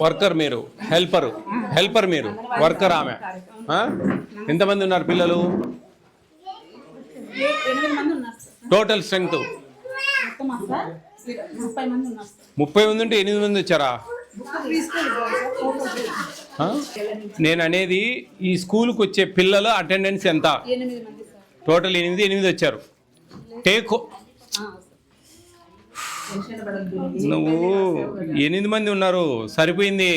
Worker మీరు, helper మీరు, worker ఆమె. ఎంతమంది ఉన్నారు పిల్లలు? టోటల్ స్ట్రెంగ్త్ 30 మంది ఉంటే 8 మంది వచ్చారా? నేను అనేది ఈ స్కూల్కి వచ్చే పిల్లల అటెండెన్స్ ఎంత? టోటల్ 8 వచ్చారు. టేక్ నువ్వు 8 మంది ఉన్నారు, సరిపోయింది.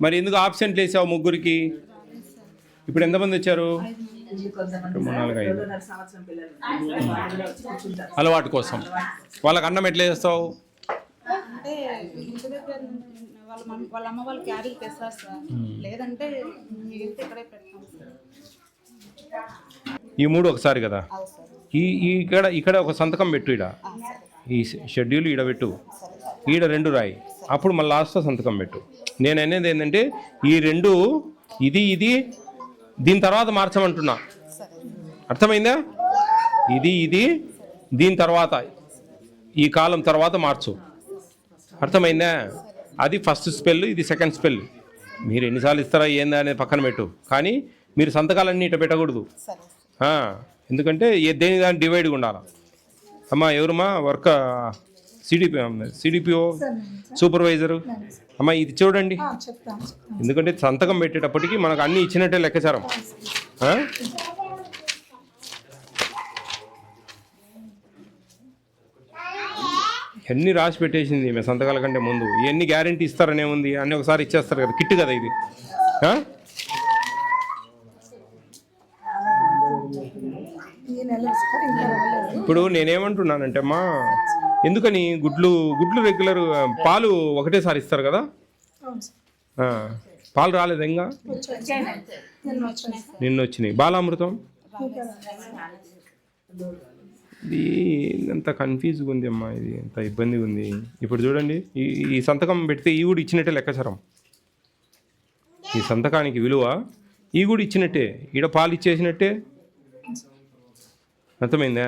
మరి ఎందుకు ఆబ్సెంట్ వేసావు ముగ్గురికి? ఇప్పుడు ఎంతమంది వచ్చారు? 3, 4, 5. అలవాటు కోసం వాళ్ళకి అన్నం ఎట్లా చేస్తావు? వాళ్ళ అమ్మ వాళ్ళు క్యారీ తెస్తారు సార్, లేదంటే ఈ 3 ఒకసారి కదా. ఇక్కడ ఒక సంతకం పెట్టు, ఈ షెడ్యూల్ ఈడ పెట్టు, ఈడ 2 రాయి, అప్పుడు మళ్ళీ లాస్ట్లో సంతకం పెట్టు. నేను అనేది ఏంటంటే ఈ 2 ఇది దీని తర్వాత మార్చమంటున్నా, అర్థమైందా? ఇది దీని తర్వాత, ఈ కాలం తర్వాత మార్చు, అర్థమైందా? అది ఫస్ట్ స్పెల్, ఇది సెకండ్ స్పెల్. మీరు ఎన్నిసార్లు ఇస్తారా ఏందా అనేది పక్కన పెట్టు, కానీ మీరు సంతకాలన్నీ ఇట పెట్టకూడదు. ఎందుకంటే దేని దాన్ని డివైడ్గా ఉండాలి. అమ్మా ఎవరమ్మా వర్క్? CDPO supervisor. అమ్మా ఇది చూడండి, ఎందుకంటే సంతకం పెట్టేటప్పటికి మనకు అన్నీ ఇచ్చినట్టే లెక్కచారం. ఎన్ని రాసి పెట్టేసింది మీ సంతకాల కంటే ముందు. ఎన్ని గ్యారెంటీ ఇస్తారనే ఉంది, అన్నీ ఒకసారి ఇచ్చేస్తారు కదా, కిట్ కదా ఇది. ఇప్పుడు నేనేమంటున్నానంటే అమ్మా, ఎందుకని గుడ్లు రెగ్యులర్ పాలు ఒకటేసారి ఇస్తారు కదా? పాలు రాలేదు ఇంకా? నిన్న వచ్చినాయి. బాలామృతం ఇది ఎంత కన్ఫ్యూజ్గా ఉంది అమ్మా, ఇది ఎంత ఇబ్బందిగా ఉంది. ఇప్పుడు చూడండి, ఈ సంతకం పెడితే ఈ కూడా ఇచ్చినట్టే లెక్కచారం. ఈ సంతకానికి విలువ ఈ కూడా ఇచ్చినట్టే, ఈడ పాలు ఇచ్చేసినట్టే, అర్థమైందా?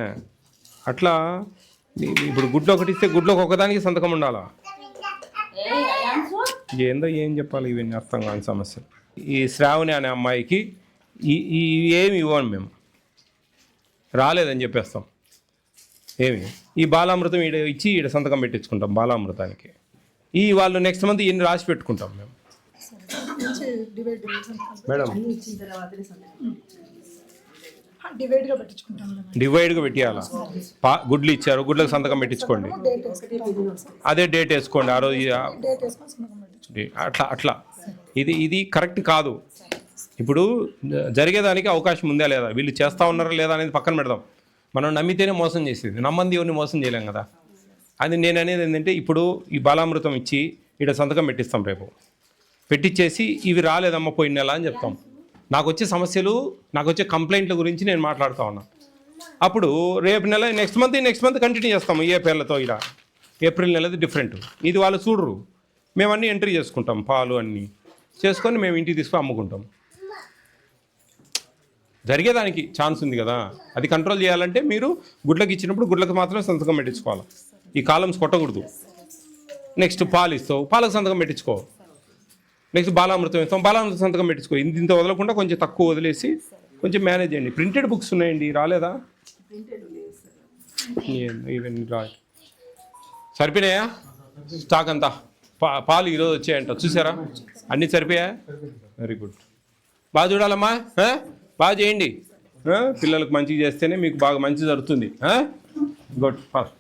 అట్లా ఇప్పుడు గుడ్లు ఒకటి ఇస్తే గుడ్లోకి ఒకదానికి సంతకం ఉండాలా? ఏందో ఏం చెప్పాలి, ఇవన్నీ అర్థం కాని సమస్యలు. ఈ శ్రావణి అనే అమ్మాయికి ఏమి ఇవ్వను మేము, రాలేదని చెప్పేస్తాం. ఈ బాలామృతం ఇచ్చి ఈడ సంతకం పెట్టించుకుంటాం బాలామృతానికి. వాళ్ళు నెక్స్ట్ మంత్ ఇన్ని రాసి పెట్టుకుంటాం మేము. మేడం డివైడ్గా పెట్టియాలా? గుడ్లు ఇచ్చారు, గుడ్లకు సంతకం పెట్టించుకోండి, అదే డేట్ వేసుకోండి ఆ రోజు. అట్లా ఇది కరెక్ట్ కాదు. ఇప్పుడు జరిగేదానికి అవకాశం ఉందా లేదా, వీళ్ళు చేస్తూ ఉన్నారా లేదా అనేది పక్కన పెడదాం. మనం నమ్మితేనే మోసం చేసేది, నమ్మంది ఎవరిని మోసం చేయలేం కదా. అది నేను అనేది ఏంటంటే, ఇప్పుడు ఈ బాలామృతం ఇచ్చి ఇక్కడ సంతకం పెట్టిస్తాం, రేపు పెట్టించేసి ఇవి రాలేదమ్మా పోయిన నెల అని చెప్తాం. నాకు వచ్చే సమస్యలు, నాకు వచ్చే కంప్లైంట్ల గురించి నేను మాట్లాడుతూ ఉన్నా. అప్పుడు రేపు నెల నెక్స్ట్ మంత్ కంటిన్యూ చేస్తాము. ఏ పేర్లతో ఇలా ఏప్రిల్ నెలది డిఫరెంట్, ఇది వాళ్ళు చూడరు. మేము అన్నీ ఎంట్రీ చేసుకుంటాం, పాలు అన్నీ చేసుకొని మేము ఇంటికి తీసుకొని అమ్ముకుంటాం. జరిగేదానికి ఛాన్స్ ఉంది కదా, అది కంట్రోల్ చేయాలంటే మీరు గుడ్లకు ఇచ్చినప్పుడు గుడ్లకు మాత్రమే సంతకం పెట్టించుకోవాలి. ఈ కాలమ్స్ కొట్టకూడదు. నెక్స్ట్ పాలు ఇస్తావు, పాలకు సంతకం పెట్టించుకో. నెక్స్ట్ బాలామృతం ఇస్తాం, బాలామృతం సంతకం పెట్టించుకో. ఇంత వదలకుండా కొంచెం తక్కువ వదిలేసి కొంచెం మేనేజ్ చేయండి. ప్రింటెడ్ బుక్స్ ఉన్నాయండి, రాలేదా? ఇవన్నీ సరిపోయినాయా? స్టాక్ అంతా పాలు ఈరోజు వచ్చాయంట, చూసారా? అన్నీ సరిపోయా? Very good. బాగా చూడాలమ్మా, బాగా చేయండి. పిల్లలకు మంచిగా చేస్తేనే మీకు బాగా మంచి జరుగుతుంది. గుడ్. ఫాస్ట్.